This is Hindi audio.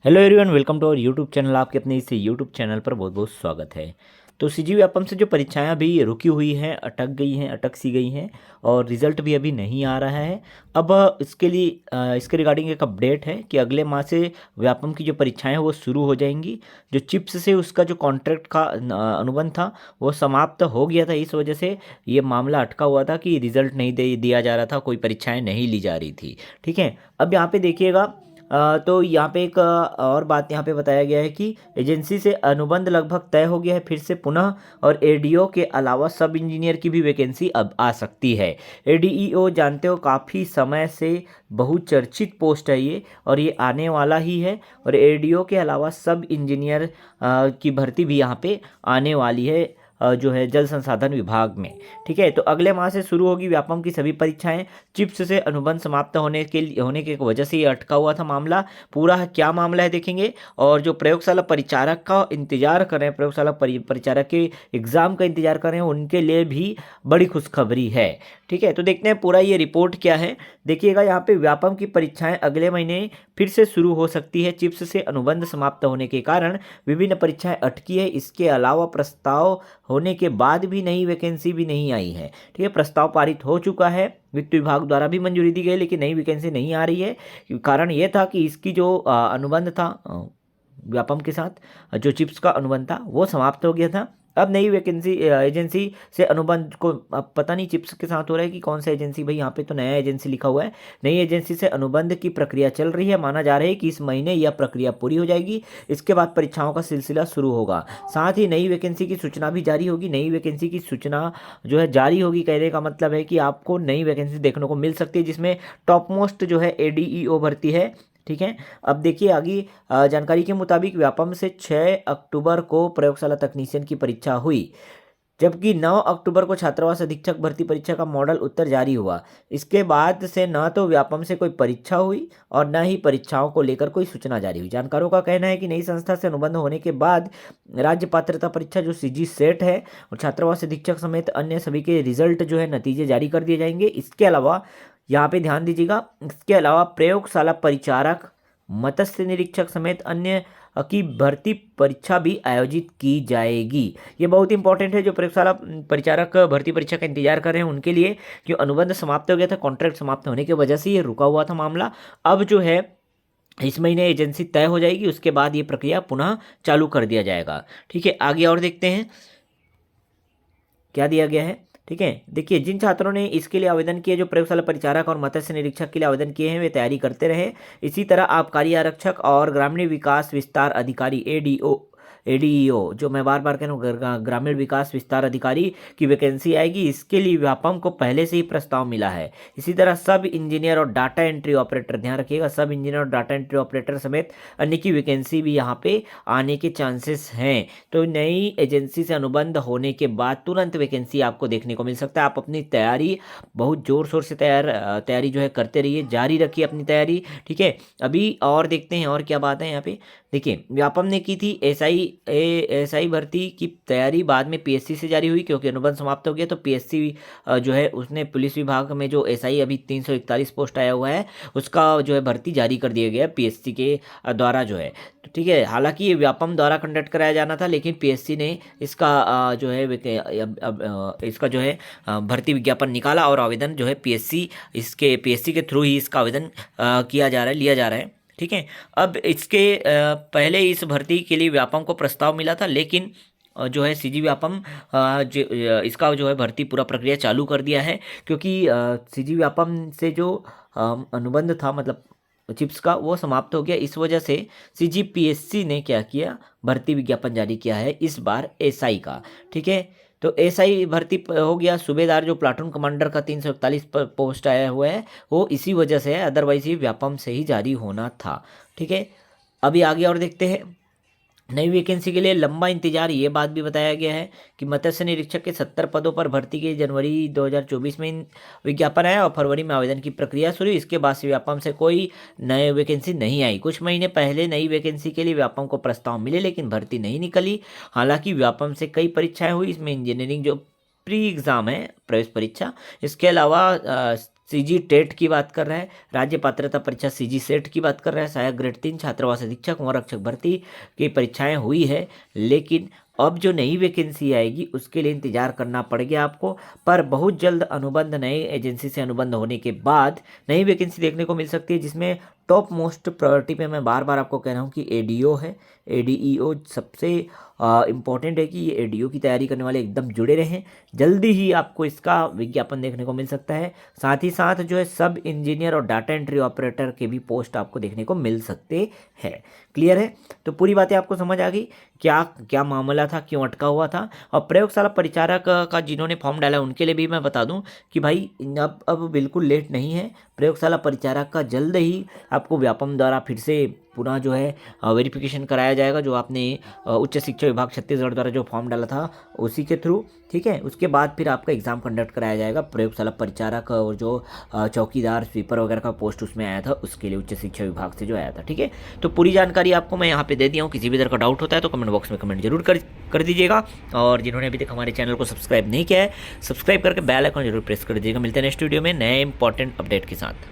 Hello everyone, welcome to our YouTube channel. आपके अपने इस यूट्यूब चैनल पर बहुत बहुत स्वागत है। तो सीजी व्यापम से जो परीक्षाएं अभी रुकी हुई हैं, अटक गई हैं, अटक सी गई हैं और रिज़ल्ट भी अभी नहीं आ रहा है। अब इसके लिए इसके रिगार्डिंग एक अपडेट है कि अगले माह से व्यापम की जो परीक्षाएं हैं वो शुरू हो जाएंगी। जो चिप्स से उसका जो कॉन्ट्रैक्ट का अनुबंध था वो समाप्त हो गया था। इस वजह से ये मामला अटका हुआ था कि रिज़ल्ट नहीं दिया जा रहा था, कोई परीक्षाएँ नहीं ली जा रही थी। ठीक है, अब यहाँ पे देखिएगा। तो यहाँ पे एक और बात यहाँ पे बताया गया है कि एजेंसी से अनुबंध लगभग तय हो गया है फिर से पुनः, और एडीओ के अलावा सब इंजीनियर की भी वैकेंसी अब आ सकती है। एडीईओ जानते हो काफ़ी समय से बहुचर्चित पोस्ट है ये, और ये आने वाला ही है। और एडीओ के अलावा सब इंजीनियर की भर्ती भी यहाँ पे आने वाली है, जो है जल संसाधन विभाग में। ठीक है, तो अगले माह से शुरू होगी व्यापम की सभी परीक्षाएं। चिप्स से अनुबंध समाप्त होने के वजह से ये अटका हुआ था मामला। पूरा क्या मामला है देखेंगे। और जो प्रयोगशाला परिचारक का इंतजार कर रहे हैं, प्रयोगशाला परिचारक के एग्जाम का इंतजार कर रहे हैं, उनके लिए भी बड़ी खुशखबरी है। ठीक है, तो देखते हैं पूरा ये रिपोर्ट क्या है। देखिएगा यहाँ पे व्यापम की परीक्षाएं अगले महीने फिर से शुरू हो सकती है। चिप्स से अनुबंध समाप्त होने के कारण विभिन्न परीक्षाएं अटकी है। इसके अलावा प्रस्ताव होने के बाद भी नई वैकेंसी भी नहीं आई है। ठीक है, प्रस्ताव पारित हो चुका है, वित्त विभाग द्वारा भी मंजूरी दी गई, लेकिन नई वैकेंसी नहीं आ रही है। कारण ये था कि इसकी जो अनुबंध था व्यापम के साथ, जो चिप्स का अनुबंध था वो समाप्त हो गया था। अब नई वैकेंसी एजेंसी से अनुबंध को, अब पता नहीं चिप्स के साथ हो रहा है कि कौन सा एजेंसी। भाई यहाँ पे तो नया एजेंसी लिखा हुआ है। नई एजेंसी से अनुबंध की प्रक्रिया चल रही है। माना जा रहा है कि इस महीने यह प्रक्रिया पूरी हो जाएगी। इसके बाद परीक्षाओं का सिलसिला शुरू होगा। साथ ही नई वैकेंसी की सूचना भी जारी होगी। नई वैकेंसी की सूचना जो है जारी होगी, कहने का मतलब है कि आपको नई वैकेंसी देखने को मिल सकती है, जिसमें टॉप मोस्ट जो है एडीईओ भर्ती है। ठीक है, अब देखिए आगे जानकारी के मुताबिक व्यापम से 6 अक्टूबर को प्रयोगशाला तकनीशियन की परीक्षा हुई, जबकि 9 अक्टूबर को छात्रावास अधीक्षक भर्ती परीक्षा का मॉडल उत्तर जारी हुआ। इसके बाद से न तो व्यापम से कोई परीक्षा हुई और न ही परीक्षाओं को लेकर कोई सूचना जारी हुई। जानकारों का कहना है कि नई संस्था से अनुबंध होने के बाद राज्य पात्रता परीक्षा जो सीजी सेट है और छात्रावास अधीक्षक समेत अन्य सभी के रिजल्ट जो है नतीजे जारी कर दिए जाएंगे। इसके अलावा यहाँ पे ध्यान दीजिएगा, इसके अलावा प्रयोगशाला परिचारक, मत्स्य निरीक्षक समेत अन्य की भर्ती परीक्षा भी आयोजित की जाएगी। ये बहुत इंपॉर्टेंट है जो प्रयोगशाला परिचारक भर्ती परीक्षा का इंतजार कर रहे हैं उनके लिए, कि अनुबंध समाप्त हो गया था, कॉन्ट्रैक्ट समाप्त होने की वजह से ये रुका हुआ था मामला। अब जो है इस महीने एजेंसी तय हो जाएगी, उसके बाद ये प्रक्रिया पुनः चालू कर दिया जाएगा। ठीक है, आगे और देखते हैं क्या दिया गया है। ठीक है, देखिए जिन छात्रों ने इसके लिए आवेदन किए, जो प्रयोगशाला परिचारक और मत्स्य निरीक्षक के लिए आवेदन किए हैं, वे तैयारी करते रहे। इसी तरह आबकारी आरक्षक और ग्रामीण विकास विस्तार अधिकारी एडीईओ, जो मैं बार बार कह रहा हूँ, ग्रामीण विकास विस्तार अधिकारी की वैकेंसी आएगी। इसके लिए व्यापम को पहले से ही प्रस्ताव मिला है। इसी तरह सब इंजीनियर और डाटा एंट्री ऑपरेटर, ध्यान रखिएगा, सब इंजीनियर और डाटा एंट्री ऑपरेटर समेत अन्य की वैकेंसी भी यहाँ पे आने के चांसेस हैं। तो नई एजेंसी से अनुबंध होने के बाद तुरंत वैकेंसी आपको देखने को मिल सकता है। आप अपनी तैयारी बहुत जोर शोर से तैयारी जो है करते रहिए, जारी रखिए अपनी तैयारी। ठीक है, अभी और देखते हैं और क्या बात है यहाँ पे। देखिए व्यापम ने की थी एसआई भर्ती की तैयारी, बाद में पीएससी से जारी हुई, क्योंकि अनुबंध समाप्त हो गया तो पीएससी जो है उसने पुलिस विभाग में जो एसआई अभी 341 पोस्ट आया हुआ है उसका जो है भर्ती जारी कर दिया गया पीएससी के द्वारा जो है। तो ठीक है, हालांकि ये व्यापम द्वारा कंडक्ट कराया जाना था, लेकिन पीएससी ने इसका जो है इसका जो है भर्ती विज्ञापन निकाला और आवेदन जो है पीएससी के थ्रू ही इसका आवेदन किया जा रहा है, लिया जा रहा है। ठीक है, अब इसके पहले इस भर्ती के लिए व्यापम को प्रस्ताव मिला था, लेकिन जो है सीजी व्यापम इसका जो है भर्ती पूरा प्रक्रिया चालू कर दिया है, क्योंकि सीजी व्यापम से जो अनुबंध था, मतलब चिप्स का, वो समाप्त हो गया। इस वजह से सीजीपीएससी ने क्या किया, भर्ती विज्ञापन जारी किया है इस बार एसआई का। ठीक है, तो एसआई भर्ती हो गया। सूबेदार जो प्लाटून कमांडर का 341 पोस्ट आया हुआ है वो इसी वजह से है, अदरवाइज ये व्यापम से ही जारी होना था। ठीक है, अभी आगे और देखते हैं। नई वैकेंसी के लिए लंबा इंतजार, ये बात भी बताया गया है कि मत्स्य निरीक्षक के 70 पदों पर भर्ती के जनवरी 2024 में विज्ञापन आया और फरवरी में आवेदन की प्रक्रिया शुरू। इसके बाद से व्यापम से कोई नई वैकेंसी नहीं आई। कुछ महीने पहले नई वैकेंसी के लिए व्यापम को प्रस्ताव मिले, लेकिन भर्ती नहीं निकली। हालांकि व्यापम से कई परीक्षाएं हुई, इसमें इंजीनियरिंग जो प्री एग्ज़ाम है, प्रवेश परीक्षा, इसके अलावा सीजी टेट की बात कर रहा है, राज्य पात्रता परीक्षा सीजी सेट की बात कर रहा है, सहायक ग्रेड 3 छात्रावास अधीक्षक व रक्षक भर्ती की परीक्षाएं हुई है। लेकिन अब जो नई वैकेंसी आएगी उसके लिए इंतजार करना पड़ेगा आपको, पर बहुत जल्द अनुबंध नए एजेंसी से अनुबंध होने के बाद नई वैकेंसी देखने को मिल सकती है, जिसमें टॉप मोस्ट प्रायोरिटी पे मैं बार बार आपको कह रहा हूँ कि एडीओ है। एडीईओ सबसे इम्पॉर्टेंट है कि ये एडीओ की तैयारी करने वाले एकदम जुड़े रहें, जल्दी ही आपको इसका विज्ञापन देखने को मिल सकता है। साथ ही साथ जो है सब इंजीनियर और डाटा एंट्री ऑपरेटर के भी पोस्ट आपको देखने को मिल सकते हैं। क्लियर है? तो पूरी बातें आपको समझ आ गई, क्या क्या मामला था, क्यों अटका हुआ था। और प्रयोगशाला परिचारक का जिन्होंने फॉर्म डाला उनके लिए भी मैं बता दूं कि भाई अब बिल्कुल लेट नहीं है। प्रयोगशाला परिचारक का जल्द ही आपको व्यापम द्वारा फिर से पुनः जो है वेरिफिकेशन कराया जाएगा, जो आपने उच्च शिक्षा विभाग छत्तीसगढ़ द्वारा जो फॉर्म डाला था उसी के थ्रू। ठीक है, उसके बाद फिर आपका एग्ज़ाम कंडक्ट कराया जाएगा। प्रयोगशाला परिचारक और जो चौकीदार स्वीपर वगैरह का पोस्ट उसमें आया था उसके लिए उच्च शिक्षा विभाग से जो आया था। ठीक है, तो पूरी जानकारी आपको मैं यहाँ पे दे दिया हूँ। किसी भी तरह का डाउट होता है तो कमेंट बॉक्स में कमेंट जरूर कर दीजिएगा। और जिन्होंने अभी तक हमारे चैनल को सब्सक्राइब नहीं किया है, सब्सक्राइब करके बेल आइकन जरूर प्रेस कर दीजिएगा। मिलते हैं नेक्स्ट वीडियो में नए इंपॉर्टेंट अपडेट के साथ।